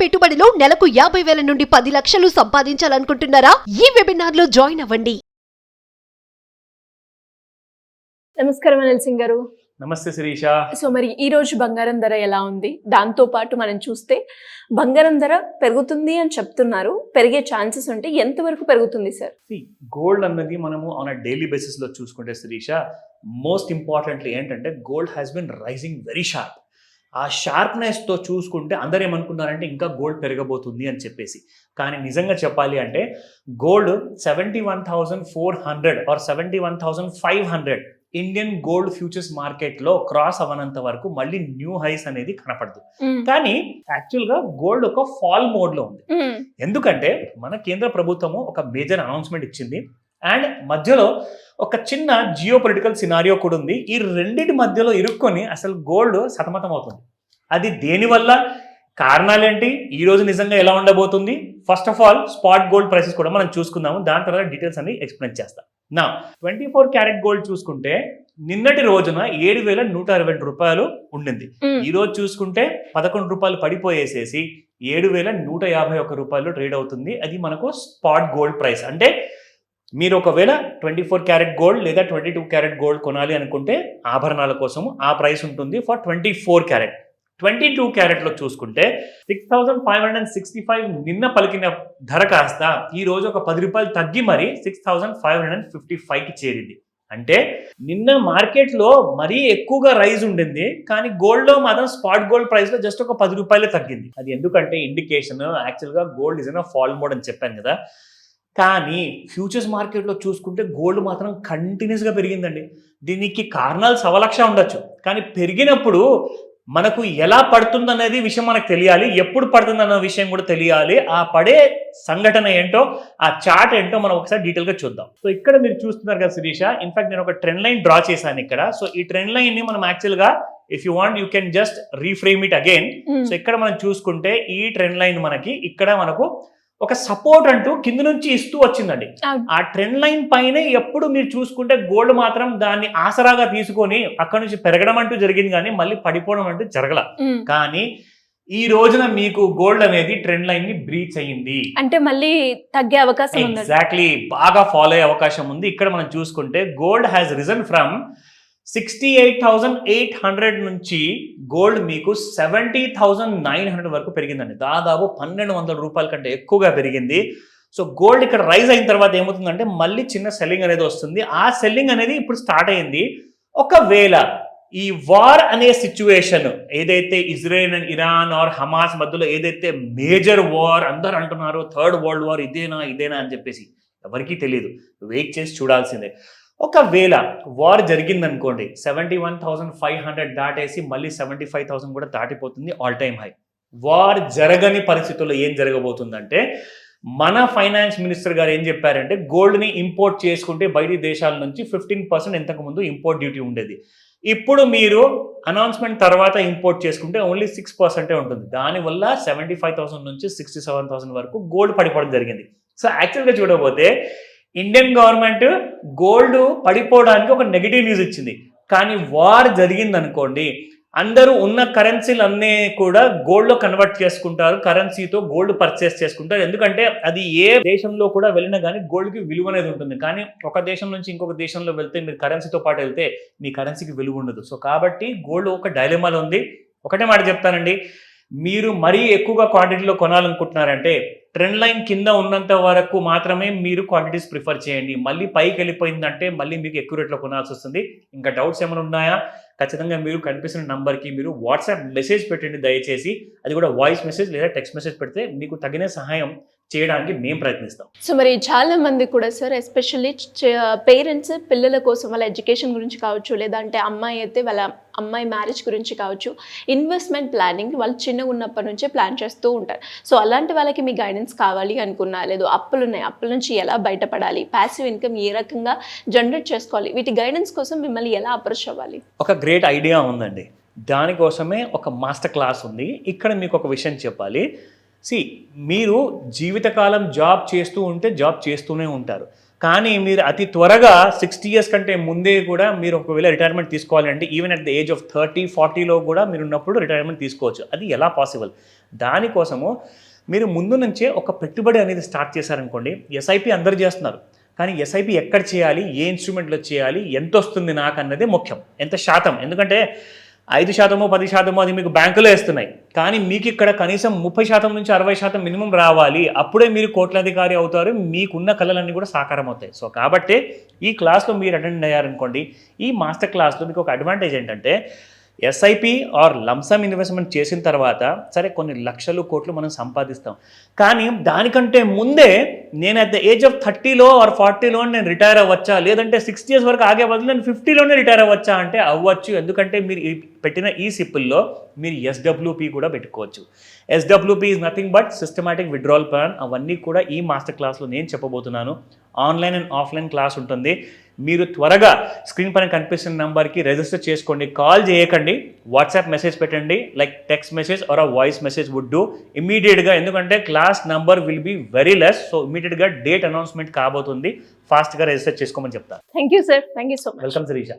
పెట్టుబడిలో నెలకు 50,000 నుండి 10 లక్షలు సంపాదించాలనుకుంటున్నారా? ఈ వెబినార్ లో జాయిన్ అవ్వండి. నమస్కారం అనిల్ సింగ్ గారు. నమస్తే శిరీష. సో మరి ఈ రోజు బంగారం ధర ఎలా ఉంది? దాంతో పాటు మనం చూస్తే బంగారం ధర పెరుగుతుంది అని చెప్తున్నారు. పెరిగే ఛాన్సెస్ ఉంటే ఎంతవరకు పెరుగుతుంది సార్? గోల్డ్ అన్నది మనము ఆన్ అ డైలీ బేసిస్ లో చూసుకుంటే శిరీష, మోస్ట్ ఇంపార్టెంట్లీ ఏంటంటే gold has been rising very sharp. ఆ షార్ప్నెస్తో చూసుకుంటే అందరూ ఏమనుకున్నారంటే ఇంకా గోల్డ్ పెరగబోతుంది అని చెప్పేసి. కానీ నిజంగా చెప్పాలి అంటే gold 71,400 or 71,500 Indian gold futures మార్కెట్లో క్రాస్ అవ్వనంత వరకు మళ్ళీ న్యూ హైస్ అనేది కనపడదు. కానీ యాక్చువల్గా గోల్డ్ ఒక ఫాల్ మోడ్లో ఉంది. ఎందుకంటే మన కేంద్ర ప్రభుత్వము ఒక మేజర్ అనౌన్స్మెంట్ ఇచ్చింది అండ్ మధ్యలో ఒక చిన్న జియో పొలిటికల్ సినారియో కూడా ఉంది. ఈ రెండింటి మధ్యలో ఇరుక్కొని అసలు గోల్డ్ సతమతం అవుతుంది. అది దేనివల్ల, కారణాలేంటి, ఈ రోజు నిజంగా ఎలా ఉండబోతుంది, first of all spot gold prices కూడా మనం చూసుకుందాము. దాని తర్వాత డీటెయిల్స్ అన్ని ఎక్స్ప్లెయిన్ చేస్తాం. నా 24 క్యారెట్ గోల్డ్ చూసుకుంటే నిన్నటి రోజున 7,122 రూపాయలు ఉండింది. ఈ రోజు చూసుకుంటే 11 రూపాయలు పడిపోయేసేసి 7,151 రూపాయలు ట్రేడ్ అవుతుంది. అది మనకు స్పాట్ గోల్డ్ ప్రైస్. అంటే మీరు ఒకవేళ 24 క్యారెట్ గోల్డ్ లేదా 22 క్యారెట్ గోల్డ్ కొనాలి అనుకుంటే ఆభరణాల కోసం ఆ ప్రైస్ ఉంటుంది ఫర్ 24 క్యారెట్. 22 క్యారెట్లో చూసుకుంటే 6,565 నిన్న పలికిన ధర కాస్త ఈ రోజు ఒక 10 రూపాయలు తగ్గి మరి 6,555కి చేరింది. అంటే నిన్న మార్కెట్లో మరీ ఎక్కువగా రైజ్ ఉండింది, కానీ గోల్డ్లో మాత్రం స్పాట్ గోల్డ్ ప్రైస్లో జస్ట్ ఒక 10 రూపాయలే తగ్గింది. అది ఎందుకంటే ఇండికేషన్ యాక్చువల్గా gold is in fall mode అని చెప్పాను కదా. కానీ ఫ్యూచర్స్ మార్కెట్లో చూసుకుంటే గోల్డ్ మాత్రం కంటిన్యూస్గా పెరిగిందండి. దీనికి కారణాలు 1,00,000 ఉండొచ్చు, కానీ పెరిగినప్పుడు మనకు ఎలా పడుతుంది అనేది విషయం మనకు తెలియాలి, ఎప్పుడు పడుతుంది అన్న విషయం కూడా తెలియాలి. ఆ పడే సంఘటన ఏంటో, ఆ చార్ట్ ఏంటో మనం ఒకసారి డీటెయిల్గా చూద్దాం. సో ఇక్కడ మీరు చూస్తున్నారు కదా శిరీష, ఇన్ఫాక్ట్ నేను ఒక ట్రెండ్ లైన్ డ్రా చేశాను ఇక్కడ. సో ఈ ట్రెండ్ లైన్ ని మనం యాక్చువల్గా if you want you can just reframe it again. So ఇక్కడ మనం చూసుకుంటే ఈ ట్రెండ్ లైన్ మనకి ఇక్కడ మనకు ఒక సపోర్ట్ అంటూ కింద నుంచి ఇస్తూ వచ్చిందండి. ఆ ట్రెండ్ లైన్ పైనే ఎప్పుడు మీరు చూసుకుంటే గోల్డ్ మాత్రం దాన్ని ఆసరాగా తీసుకొని అక్కడ నుంచి పెరగడం అంటూ జరిగింది, కానీ మళ్ళీ పడిపోవడం అంటూ జరగల. కానీ ఈ రోజున మీకు గోల్డ్ అనేది ట్రెండ్ లైన్ ని బ్రీచ్ అయ్యింది, అంటే మళ్ళీ తగ్గే అవకాశం ఉంది. ఎగ్జాక్ట్లీ, బాగా ఫాలో అయ్యే అవకాశం ఉంది. ఇక్కడ మనం చూసుకుంటే గోల్డ్ హ్యాస్ రిజన్ ఫ్రమ్ 68,800 నుంచి గోల్డ్ మీకు 70,900 వరకు పెరిగిందండి. దాదాపు 1,200 రూపాయల కంటే ఎక్కువగా పెరిగింది. సో గోల్డ్ ఇక్కడ రైజ్ అయిన తర్వాత ఏమవుతుందంటే మళ్ళీ చిన్న సెల్లింగ్ అనేది వస్తుంది. ఆ సెల్లింగ్ అనేది ఇప్పుడు స్టార్ట్ అయింది. ఒకవేళ ఈ వార్ అనే సిచ్యువేషన్ ఏదైతే Israel and Iran or Hamas మధ్యలో ఏదైతే మేజర్ వార్ అందరు అంటున్నారు, థర్డ్ వరల్డ్ వార్ ఇదేనా అని చెప్పేసి ఎవరికీ తెలియదు, వెయిట్ చేసి చూడాల్సిందే. ఒకవేళ వార్ జరిగిందనుకోండి 71,500 దాటేసి మళ్ళీ 75,000 కూడా దాటిపోతుంది, ఆల్ టైమ్ హై. వార్ జరగని పరిస్థితుల్లో ఏం జరగబోతుందంటే మన ఫైనాన్స్ మినిస్టర్ గారు ఏం చెప్పారంటే గోల్డ్ని ఇంపోర్ట్ చేసుకుంటే బయటి దేశాల నుంచి 15% ఇంతకుముందు ఇంపోర్ట్ డ్యూటీ ఉండేది. ఇప్పుడు మీరు అనౌన్స్మెంట్ తర్వాత ఇంపోర్ట్ చేసుకుంటే ఓన్లీ 6% ఉంటుంది. దానివల్ల 75,000 నుంచి 67,000 వరకు గోల్డ్ పడిపోవడం జరిగింది. సో యాక్చువల్గా చూడకపోతే ఇండియన్ గవర్నమెంట్ గోల్డ్ పడిపోవడానికి ఒక నెగిటివ్ న్యూస్ ఇచ్చింది. కానీ వార్ జరిగింది అనుకోండి, అందరూ ఉన్న కరెన్సీలు అన్నీ కూడా గోల్డ్లో కన్వర్ట్ చేసుకుంటారు, కరెన్సీతో గోల్డ్ పర్చేస్ చేసుకుంటారు. ఎందుకంటే అది ఏ దేశంలో కూడా వెళ్ళినా కానీ గోల్డ్కి విలువ అనేది ఉంటుంది. కానీ ఒక దేశం నుంచి ఇంకొక దేశంలో వెళ్తే మీరు కరెన్సీతో పాటు వెళ్తే మీ కరెన్సీకి విలువ ఉండదు. సో కాబట్టి గోల్డ్ ఒక డైలమాలో ఉంది. ఒకటే మాట చెప్తానండి, మీరు మరీ ఎక్కువగా క్వాంటిటీలో కొనాలనుకుంటున్నారంటే ట్రెండ్ లైన్ కింద ఉన్నంత వరకు మాత్రమే మీరు క్వాంటిటీస్ ప్రిఫర్ చేయండి. మళ్ళీ పైకి వెళ్ళిపోయిందంటే మళ్ళీ మీకు ఎక్కువ రేట్లో కొనాల్సి వస్తుంది. ఇంకా డౌట్స్ ఏమైనా ఉన్నాయా, ఖచ్చితంగా మీరు కనిపిస్తున్న నంబర్కి మీరు వాట్సాప్ మెసేజ్ పెట్టండి దయచేసి. అది కూడా వాయిస్ మెసేజ్ లేదా టెక్స్ట్ మెసేజ్ పెడితే మీకు తగిన సహాయం చేయడానికి మేము ప్రయత్నిస్తాం. సో మరి చాలా మంది కూడా సార్, ఎస్పెషల్లీ పేరెంట్స్ పిల్లల కోసం వాళ్ళ ఎడ్యుకేషన్ గురించి కావచ్చు, లేదంటే అమ్మాయి అయితే వాళ్ళ అమ్మాయి మ్యారేజ్ గురించి కావచ్చు, ఇన్వెస్ట్మెంట్ ప్లానింగ్ వాళ్ళు చిన్నగా ఉన్నప్పటి నుంచే ప్లాన్ చేస్తూ ఉంటారు. సో అలాంటి వాళ్ళకి మీ గైడెన్స్ కావాలి అనుకున్నా, లేదు అప్పులు ఉన్నాయి, అప్పుల నుంచి ఎలా బయటపడాలి, ప్యాసివ్ ఇన్కమ్ ఏ రకంగా జనరేట్ చేసుకోవాలి, వీటి గైడెన్స్ కోసం మిమ్మల్ని ఎలా అప్రోచ్ అవ్వాలి? ఒక గ్రేట్ ఐడియా ఉందండి, దానికోసమే ఒక మాస్టర్ క్లాస్ ఉంది. ఇక్కడ మీకు ఒక విషయం చెప్పాలి. మీరు జీవితకాలం జాబ్ చేస్తూ ఉంటే జాబ్ చేస్తూనే ఉంటారు. కానీ మీరు అతి త్వరగా 60 ఇయర్స్ కంటే ముందే కూడా మీరు ఒకవేళ రిటైర్మెంట్ తీసుకోవాలి అంటే even at the age of 30-40లో కూడా మీరు ఉన్నప్పుడు రిటైర్మెంట్ తీసుకోవచ్చు. అది ఎలా పాసిబుల్? దానికోసము మీరు ముందు నుంచే ఒక పెట్టుబడి అనేది స్టార్ట్ చేశారనుకోండి. ఎస్ఐపి అందరు చేస్తున్నారు, కానీ ఎస్ఐపి ఎక్కడ చేయాలి, ఏ ఇన్స్ట్రుమెంట్లో చేయాలి, ఎంత వస్తుంది నాకు అన్నదే ముఖ్యం, ఎంత శాతం. ఎందుకంటే 5%, 10% అది మీకు బ్యాంకులో వేస్తున్నాయి, కానీ మీకు ఇక్కడ కనీసం 30% నుంచి 60% మినిమం రావాలి. అప్పుడే మీరు కోట్లాధికారి అవుతారు, మీకున్న కళలన్నీ కూడా సాకారం అవుతాయి. సో కాబట్టి ఈ క్లాస్లో మీరు అటెండ్ అయ్యారనుకోండి, ఈ మాస్టర్ క్లాస్లో మీకు ఒక అడ్వాంటేజ్ ఏంటంటే ఎస్ఐపి ఆర్ లంసమ్ ఇన్వెస్ట్మెంట్ చేసిన తర్వాత సరే కొన్ని లక్షలు కోట్లు మనం సంపాదిస్తాం, కానీ దానికంటే ముందే నేను అట్ ద ఏజ్ ఆఫ్ 30లో ఆర్ 40లో నేను రిటైర్ అవ్వచ్చా, లేదంటే 60 ఇయర్స్ వరకు ఆగే బదులు నేను 50లోనే రిటైర్ అవ్వచ్చా అంటే అవ్వచ్చు. ఎందుకంటే మీరు పెట్టిన ఈ సిప్పుల్లో మీరు ఎస్డబ్ల్యూపీ కూడా పెట్టుకోవచ్చు. SWP is nothing but systematic withdrawal plan. అవన్నీ కూడా ఈ మాస్టర్ క్లాస్లో నేను చెప్పబోతున్నాను. ఆన్లైన్ అండ్ ఆఫ్లైన్ క్లాస్ ఉంటుంది. మీరు త్వరగా స్క్రీన్ పైన కనిపిస్తున్న నెంబర్కి రిజిస్టర్ చేసుకోండి, కాల్ చేయకండి, వాట్సాప్ మెసేజ్ పెట్టండి, like text message or a voice message would do ఇమీడియట్గా. ఎందుకంటే class number will be very less. So ఇమీడియట్గా డేట్ అనౌన్స్మెంట్ కాబోతుంది, ఫాస్ట్గా రిజిస్టర్ చేసుకోమని చెప్తాను. Thank you sir, thank you so much. Welcome Sirisha.